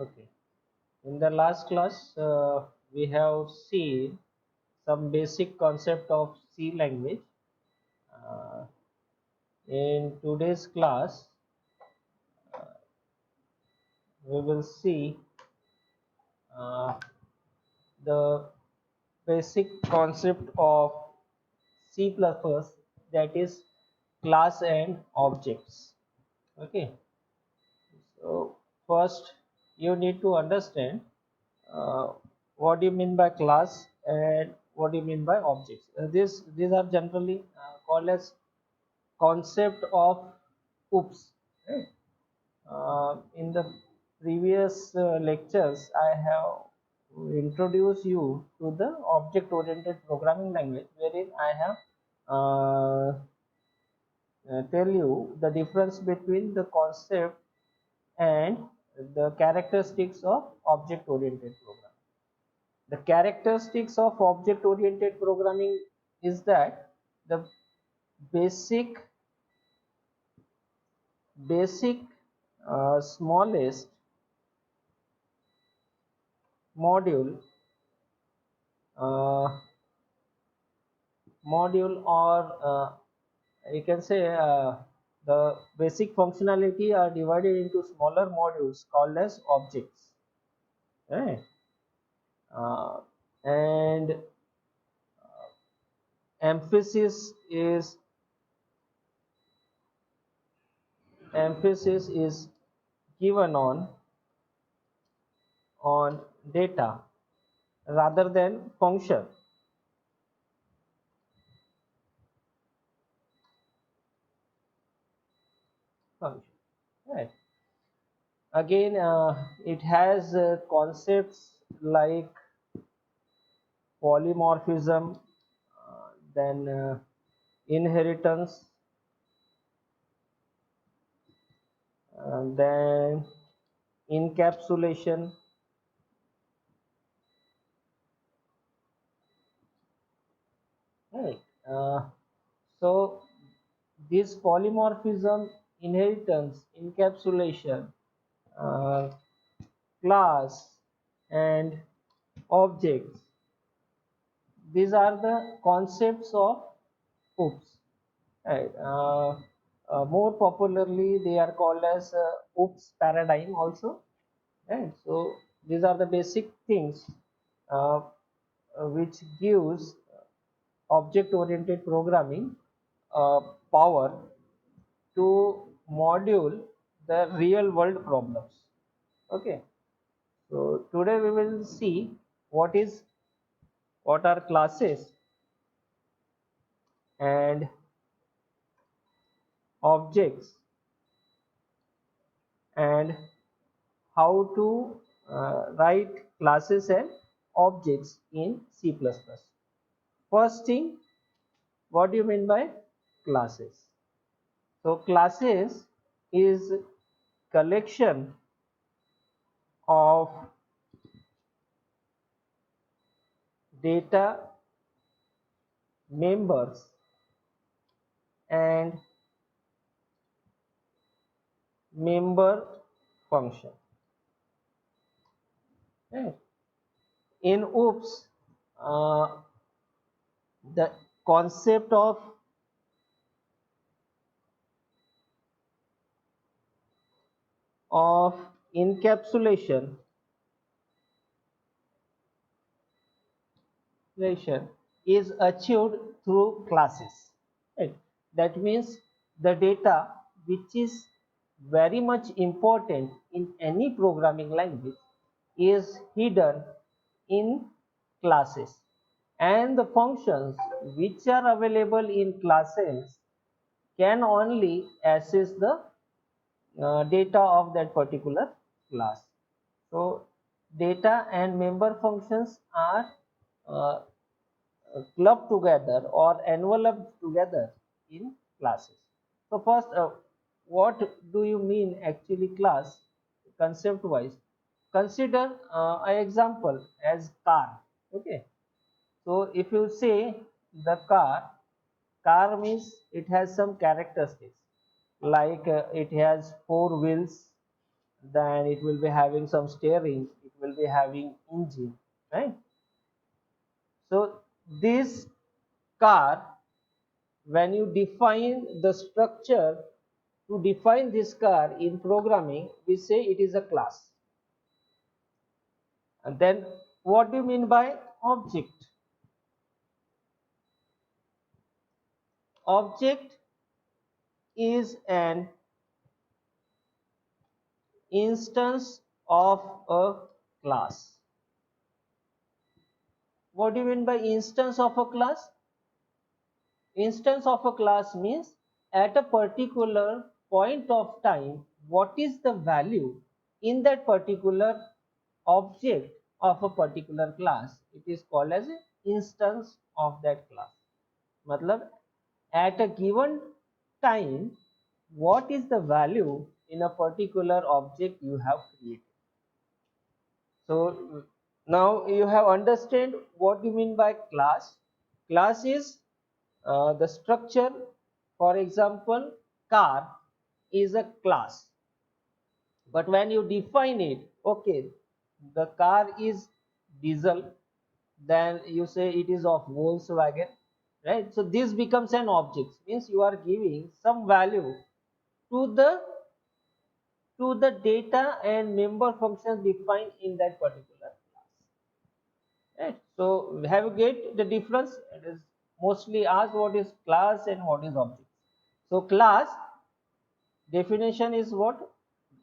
Okay. In the last class, we have seen some basic concept of C language. Uh, in today's class, we will see uh, the basic concept of C++, that is class and objects. Okay. So first, you need to understand uh, what do you mean by class and what do you mean by objects. These are generally called as concept of OOPS. Right? In the previous lectures, I have introduced you to the object-oriented programming language, wherein I have tell you the difference between the concept and the characteristics of object-oriented programming. The characteristics of object-oriented programming is that the basic basic smallest module uh, or you can say the basic functionality are divided into smaller modules called as objects, right? And emphasis is emphasis is given on data rather than function, right? Again, it has concepts like polymorphism, then inheritance, then encapsulation, right? So this polymorphism, inheritance, encapsulation, uh, class, and objects, these are the concepts of OOPS. Right. More popularly, they are called as OOPS paradigm also. Right. So these are the basic things uh, which gives object-oriented programming power to module the real-world problems. Okay. So today we will see what are classes and objects, and how to write classes and objects in C++. First thing, what do you mean by classes? So classes is collection of data members and member function. Right? In OOPS, the concept of encapsulation is achieved through classes. Right? That means the data which is very much important in any programming language is hidden in classes, and the functions which are available in classes can only access the data of that particular class. So data and member functions are uh, clubbed together or enveloped together in classes. So first, what do you mean actually class concept wise? Consider an example as car. Okay. So if you say the car means it has some characteristics like it has four wheels, then it will be having some steering, it will be having engine, right? So this car, when you define the structure to define this car in programming, we say it is a class. And then what do you mean by object? Object is an instance of a class. What do you mean by instance of a class? Instance of a class means at a particular point of time, what is the value in that particular object of a particular class? It is called as an instance of that class. Matlab, at a given time, what is the value in a particular object you have created? So now you have understand what you mean by class. Class is the structure. For example, car is a class, but when you define it, okay, the car is diesel, then you say it is of Volkswagen, right? So this becomes an object, means you are giving some value to the data and member functions defined in that particular class. Right. So have you get the difference? It is mostly asked what is class and what is object. So class definition is what?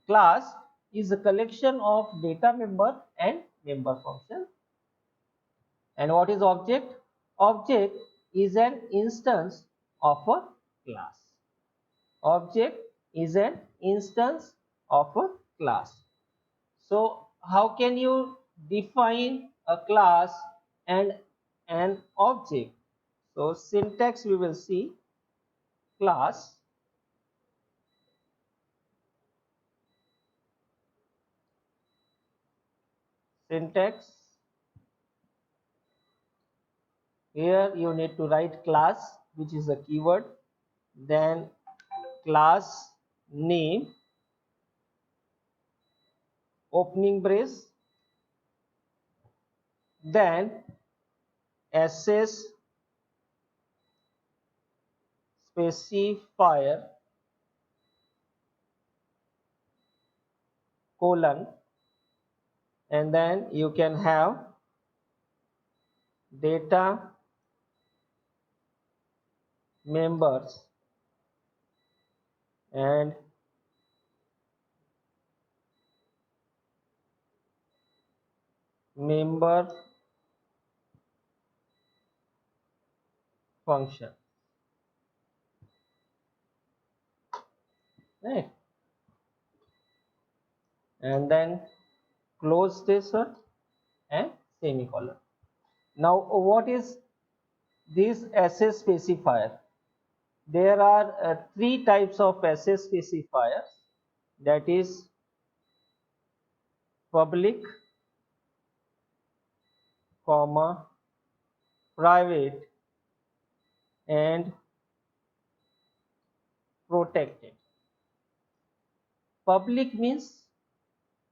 Class is a collection of data member and member function. And what is object? Object is an instance of a class. Object is an instance of a class. So how can you define a class and an object? So syntax we will see. Class, syntax, here you need to write class, which is a keyword, then class name, opening brace, then access specifier colon, and then you can have data members and member function, right? And then close this one and semicolon. Now what is this access specifier? There are three types of access specifiers, that is public, comma, private and protected. Public means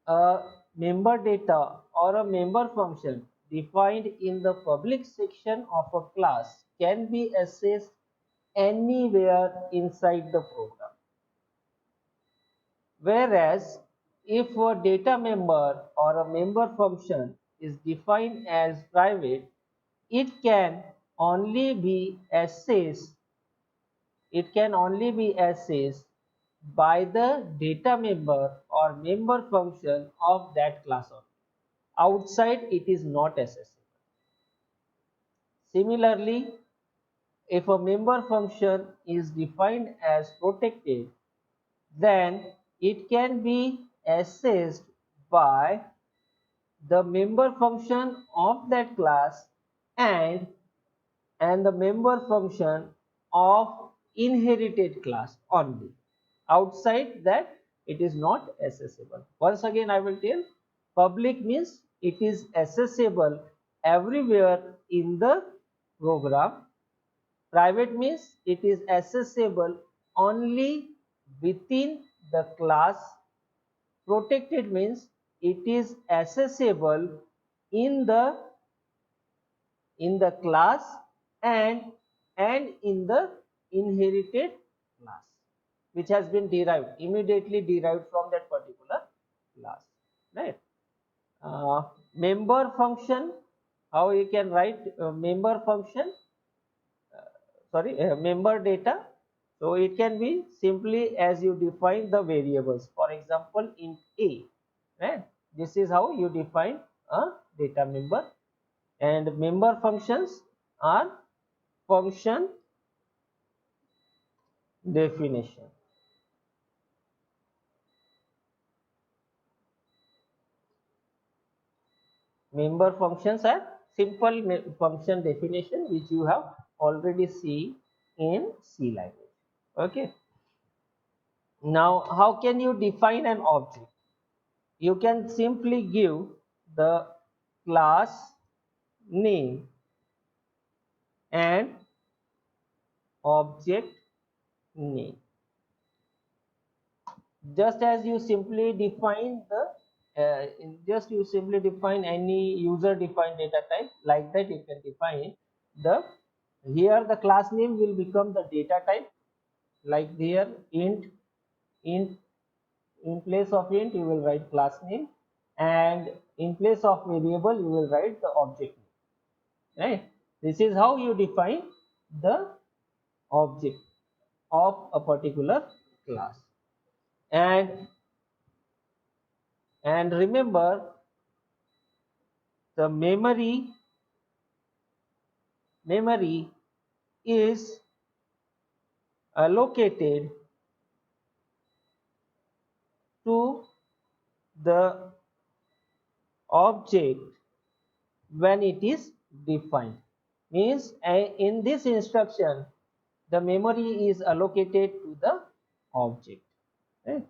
a member data or a member function defined in the public section of a class can be accessed anywhere inside the program. Whereas if a data member or a member function is defined as private, it can only be accessed by the data member or member function of that class only. Outside it is not accessible. Similarly, if a member function is defined as protected, then it can be accessed by the member function of that class and the member function of inherited class only. Outside that it is not accessible. Once again I will tell, public means it is accessible everywhere in the program. Private means it is accessible only within the class Protected means it is accessible in the class and in the inherited class, which has been immediately derived from that particular class, right? Member function, how you can write member function, member data. So it can be simply as you define the variables, for example int a, right? This is how you define a data member. And member functions are function definition. Member functions are simple function definition which you have already seen in C language. Okay. Now, how can you define an object? You can simply give the class name and object name, just as you simply define any user defined data type. Like that you can define the, here the class name will become the data type, like here int in place of int you will write class name, and in place of variable you will write the object name, right? This is how you define the object of a particular class. And remember, the memory is allocated to the object when it is defined. Means in this instruction the memory is allocated to the object, right?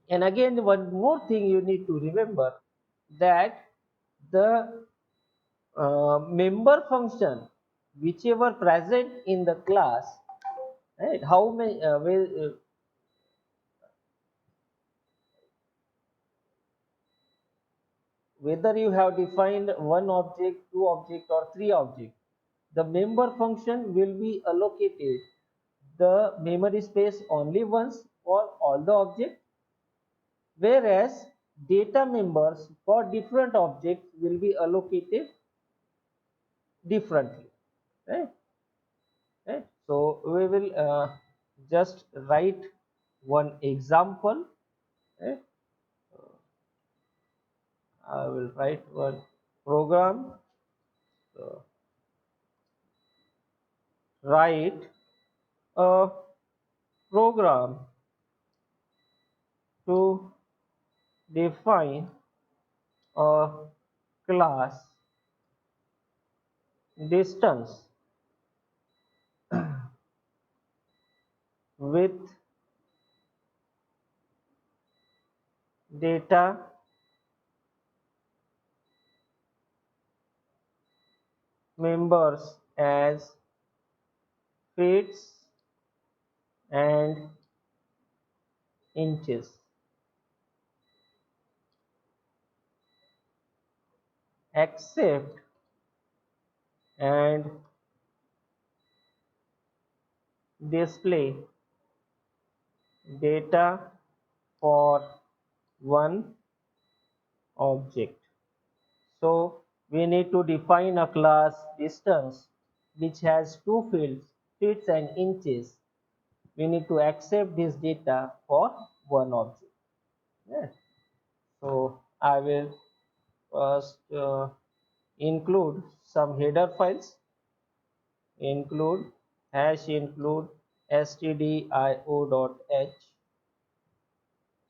And again, one more thing you need to remember, that the member function whichever present in the class, right? How many whether you have defined one object, two object, or three objects, the member function will be allocated the memory space only once for all the objects, whereas data members for different objects will be allocated differently, right? Right? So we will just write one example, right? I will write one program. So write a program to define a class distance with data members as feet and inches. Accept and display data for one object. So we need to define a class distance which has two fields, feet and inches. We need to accept this data for one object. Yes. So I will first include some header files. Include #include stdio.h,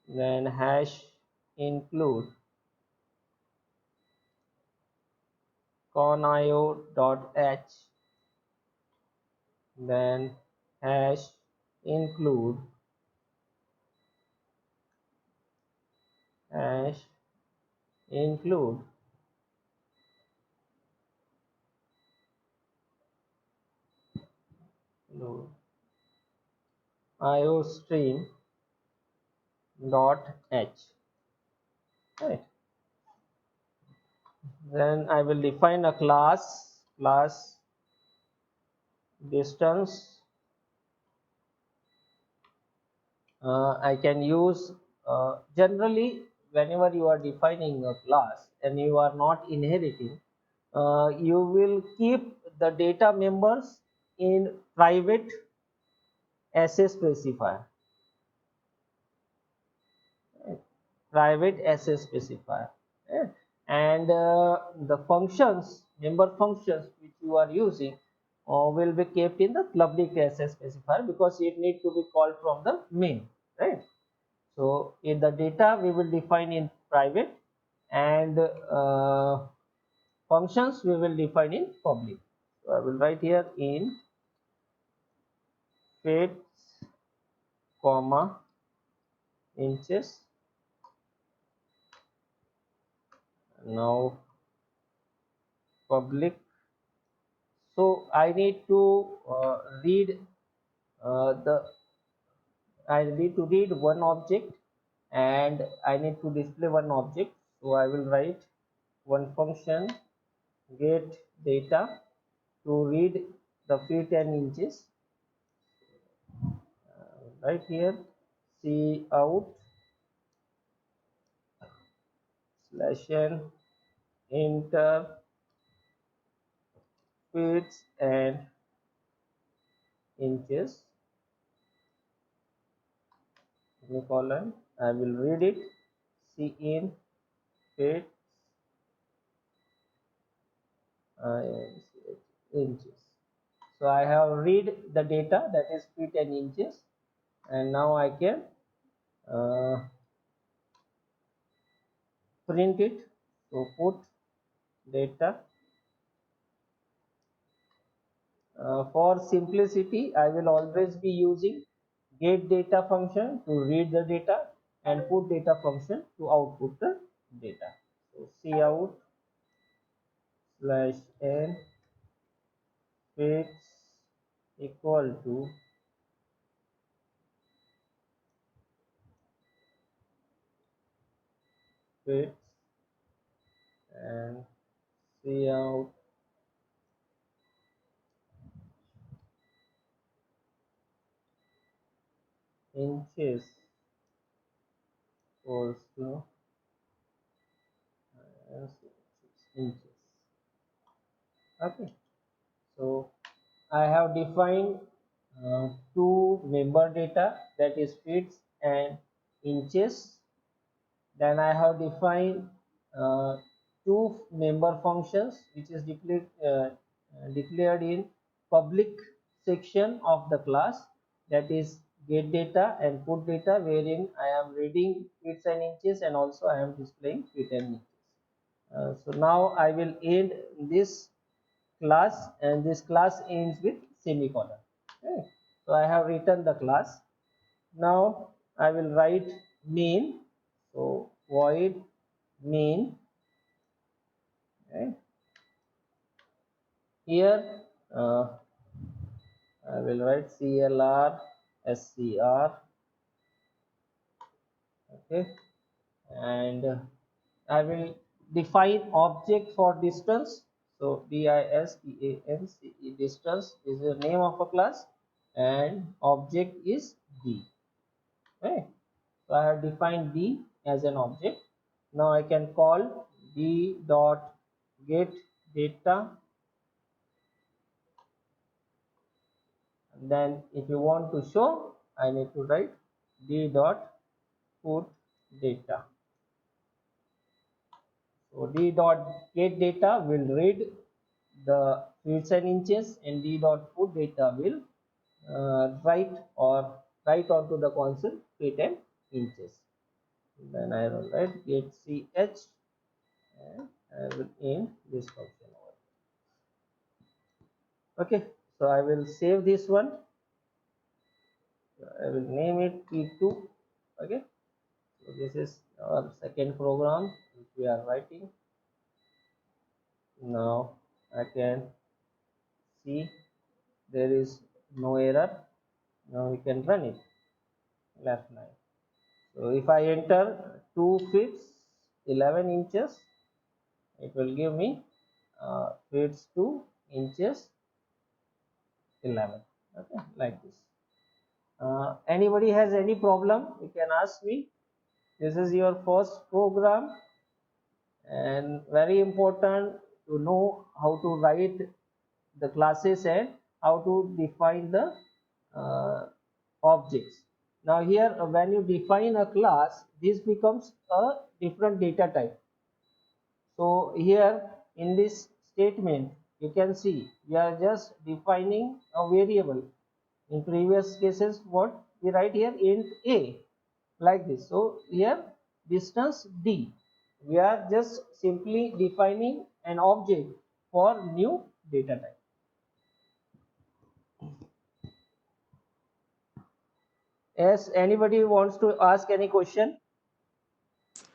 then #include conio.h, then #include #include iostream dot h, right? Then I will define a class distance. I can use generally whenever you are defining a class and you are not inheriting, you will keep the data members in private SS specifier, right? Private SS specifier, right? And the functions, member functions which you are using will be kept in the public SS specifier because it need to be called from the main, right? So in the data we will define in private, and functions we will define in public. So I will write here in feet, comma, inches. Now public. So I need to read the I need to read one object, and I need to display one object. So I will write one function get data to read the feet and inches. Right here, C out slash n enter feet and inches, semicolon. I will read it. C in feet and inches. So I have read the data, that is feet and inches, and now I can uh, print it. So put data. For simplicity, I will always be using get data function to read the data and put data function to output the data. So cout slash n fix equal to fix and cout inches equals to inches. Okay, so I have defined two member data, that is feet and inches. Then I have defined two member functions which is declared in public section of the class, that is get data and put data, wherein I am reading feet and inches and also I am displaying feet and inches. So now I will end this class, and this class ends with semicolon. Okay. So I have written the class. Now I will write main. So void main. Okay. Here I will write clr scr. Okay, and I will define object for distance. So distance distance is the name of a class, and object is d. Okay, so I have defined d as an object. Now I can call d dot get data. And then if you want to show, I need to write d dot put data. So d dot get data will read the feet and inches, and d dot put data will write onto the console feet and inches. Then I will write get ch, and I will end this function. Okay, so I will save this one. I will name it P2. Okay, so this is our second program which we are writing. Now I can see there is no error. Now we can run it. Left line. So if I enter 2 feet 11 inches, it will give me feet 2 inches 11. Okay, like this. Anybody has any problem, you can ask me. This is your first program, and very important to know how to write the classes and how to define the objects. Now here when you define a class, this becomes a different data type. So here in this statement you can see we are just defining a variable. In previous cases what we write here, int a, like this. So here distance d, we are just simply defining an object for new data type. Yes, anybody wants to ask any question?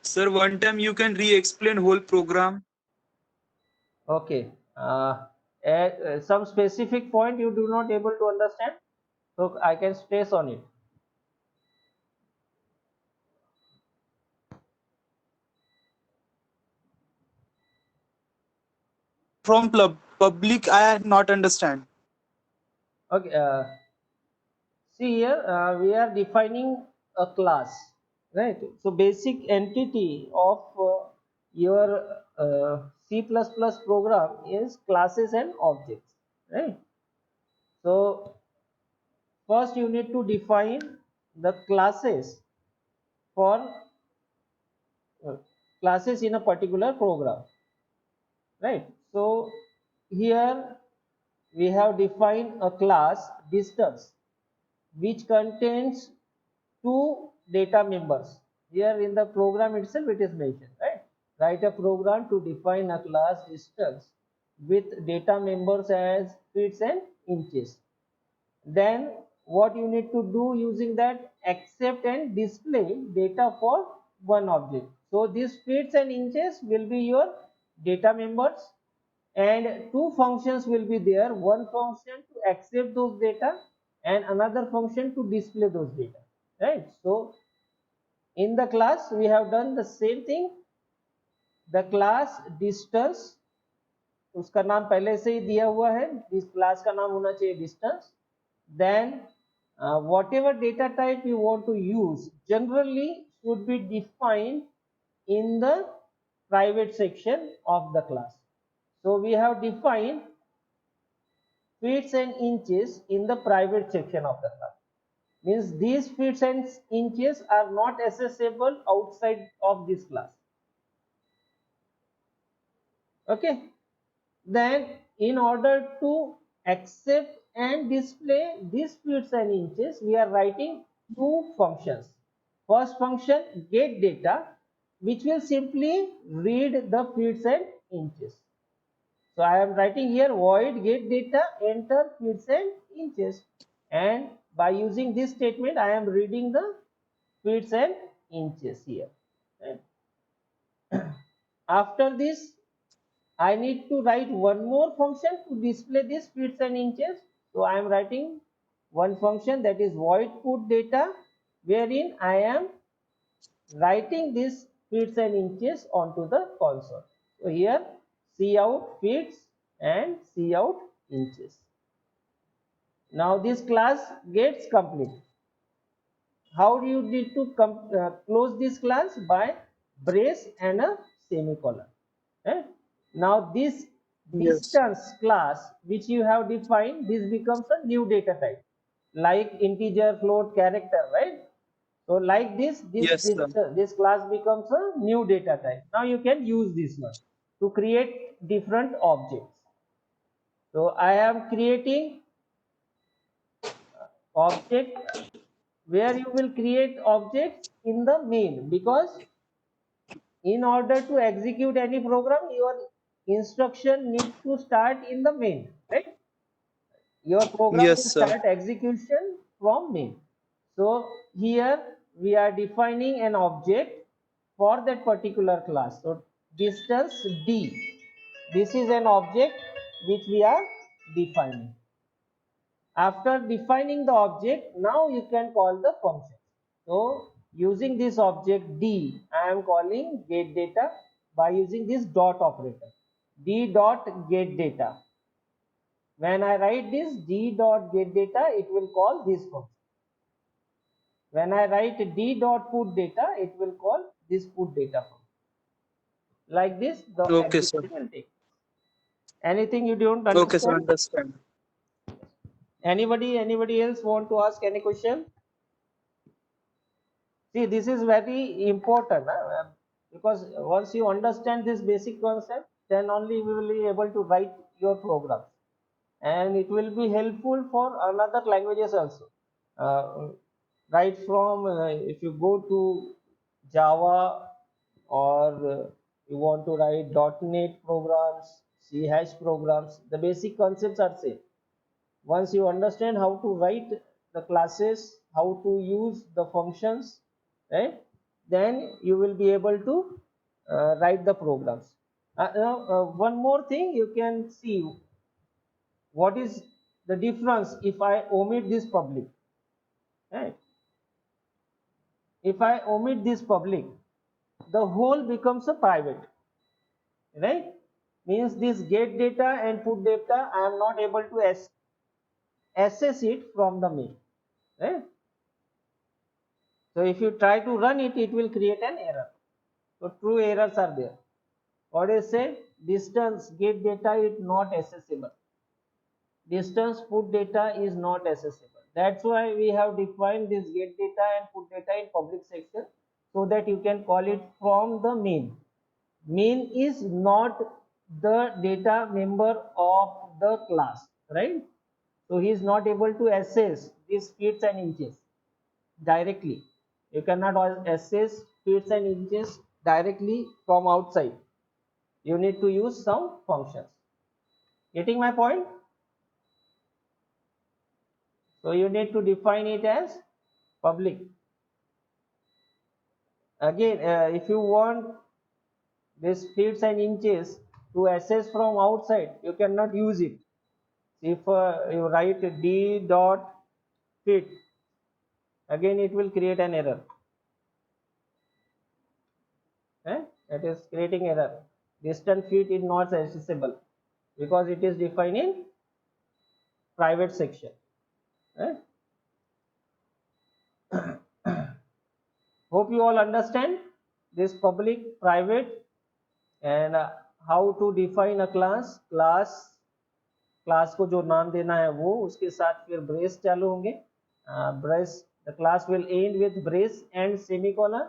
Sir, one time you can re-explain whole program. Okay. At some specific point you do not able to understand, so I can stress on it. From public, I not understand. Okay. See here, we are defining a class, right? So basic entity of your C++ program is classes and objects, right? So first you need to define the classes for classes in a particular program, right? So here we have defined a class distance which contains two data members. Here in the program itself it is mentioned, right? Write a program to define a class distance with data members as feet and inches. Then what you need to do using that, accept and display data for one object. So these feet and inches will be your data members, and two functions will be there, one function to accept those data and another function to display those data, right? So in the class we have done the same thing. The class distance, उसका नाम पहले से ही दिया हुआ है, इस class का नाम होना चाहिए distance. Then whatever data type you want to use generally should be defined in the private section of the class. So we have defined feet and inches in the private section of the class. Means these feet and inches are not accessible outside of this class. Okay. Then in order to accept and display these feet and inches, we are writing two functions. First function, get data, which will simply read the feet and inches. So I am writing here void get data, enter feet and inches, and by using this statement I am reading the feet and inches here. After this I need to write one more function to display these feet and inches. So I am writing one function, that is void put data, wherein I am writing these feet and inches onto the console. So here cout feet and cout inches. Now this class gets complete. How do you need to close this class? By brace and a semicolon. Right? Now this Yes. distance class which you have defined, this becomes a new data type like integer, float, character, right? So like this, Yes, sir. this class becomes a new data type. Now you can use this one to create different objects. So I am creating object where you will create objects in the main, because in order to execute any program your instruction needs to start in the main, right? Your program Yes, will sir. start execution from main. So here we are defining an object for that particular class. So distance d, this is an object which we are defining. After defining the object, now you can call the function. So using this object D, I am calling get data by using this dot operator. D dot get data. When I write this D dot get data, it will call this function. When I write D dot put data, it will call this put data function. Like this, the Okay, sir. execution will take. Anything you don't Okay, sir. understand? Understand. Anybody else want to ask any question? See, this is very important because once you understand this basic concept, then only we will be able to write your program, and it will be helpful for another languages also. Uh, right from if you go to Java, or you want to write .NET programs, C hash programs, the basic concepts are same. Once you understand how to write the classes, how to use the functions, right, then you will be able to write the programs. Now, one more thing you can see, what is the difference if I omit this public, right? If I omit this public, the whole becomes a private, right? Means this get data and put data, I am not able to access it from the main, right? So if you try to run it, it will create an error. So true errors are there. What is say? Distance get data is not accessible. Distance put data is not accessible. That's why we have defined this get data and put data in public section, so that you can call it from the main. Main is not the data member of the class, right? So he is not able to access these feet and inches directly. You cannot access feet and inches directly from outside. You need to use some functions. Getting my point? So you need to define it as public. Again, if you want this feet and inches to access from outside, you cannot use it. If you write d dot feet, again it will create an error. That is creating error. Distant feet is not accessible because it is defined in private section. Hope you all understand this public, private, and how to define a class. Class को जो नाम देना है वो, उसके साथ फिर brace चालू होंगे. Brace, the class will end with brace and semicolon.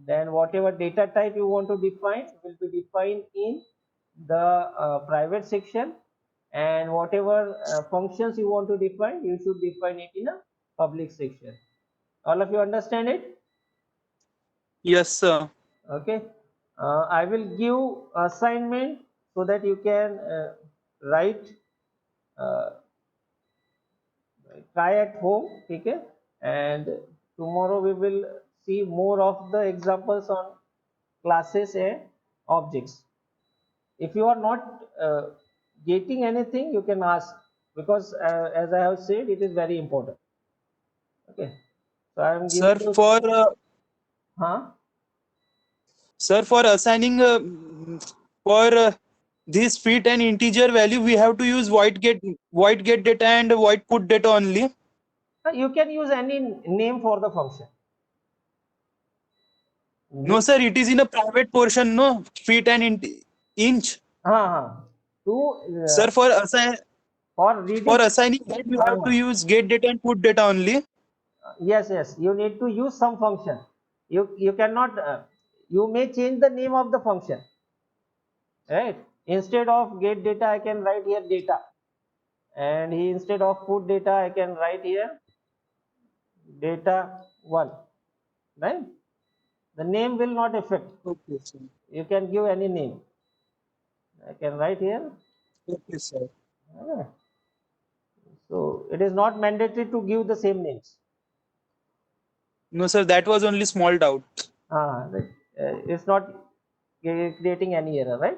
Then whatever data type you want to define will be defined in the private section, and whatever functions you want to define, you should define it in a public section. All of you understand it? Yes, sir. Okay. I will give assignment so that you can write, uh, try at home. Okay. And tomorrow we will see more of the examples on classes and objects. If you are not getting anything, you can ask, because as I have said, it is very important. Okay. So I am Sir, giving you. Huh? for assigning for this feet and integer value, we have to use void get data and void put data only. You can use any name for the function. No, sir, it is in a private portion. No, feet and inch. To Sir, for for reading. assigning that, we have to uh, use get data and put data only. yes, you need to use some function. You cannot, you may change the name of the function, right? Instead of get data, I can write here data, and instead of put data, I can write here data 1, right? The name will not affect. Okay, sir. You can give any name. I can write here. Okay, sir. uh, so it is not mandatory to give the same names. No, sir, that was only small doubt. Right. It's not creating any error, right?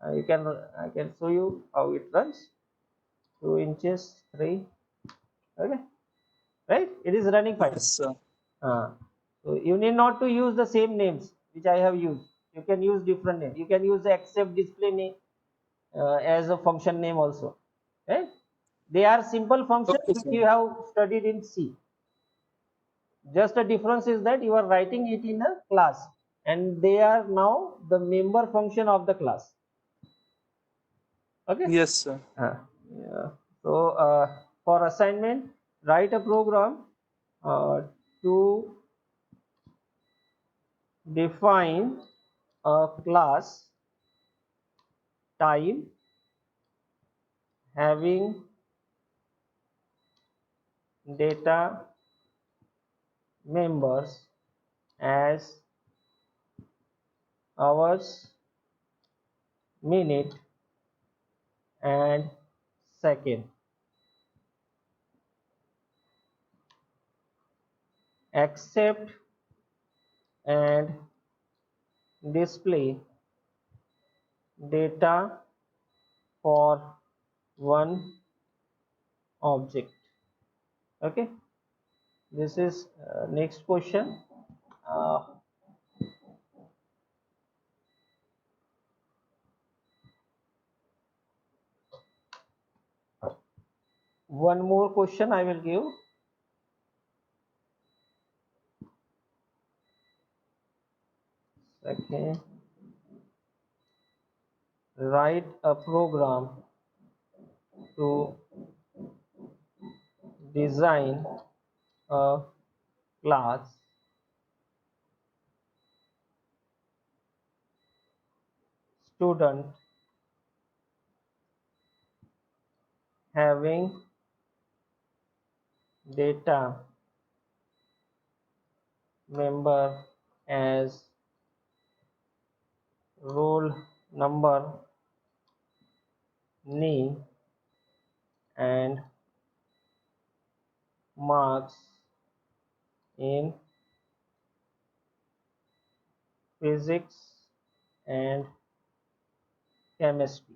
I can show you how it runs. 2 inches, 3. Okay, right? It is running fine. Yes, sir. uh, So you need not to use the same names which I have used. You can use different name. You can use the except display name as a function name also. Right? They are simple functions Okay, which sir. you have studied in C. Just the difference is that you are writing it in a class, and they are now the member function of the class. Okay. Yes, sir. Yeah. So for assignment, write a program to define a class time having data members as hours, minute, and second. Accept and display data for one object. Okay, this is next question. uh, One more question I will give. Okay, write a program to design a class student having data member as roll number, name, and marks in physics and chemistry.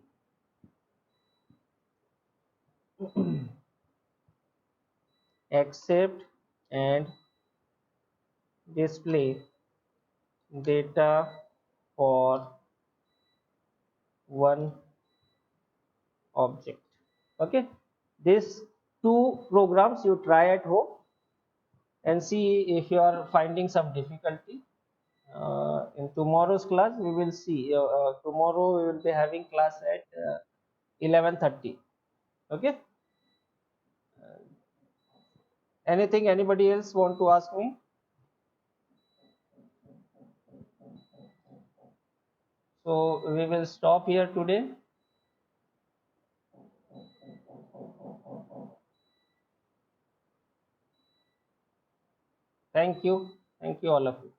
Accept and display data for one object. Okay, these two programs you try at home and see if you are finding some difficulty. In tomorrow's class we will see, tomorrow we will be having class at 11:30. Okay, anything anybody else want to ask me? So we will stop here today. Thank you all of you.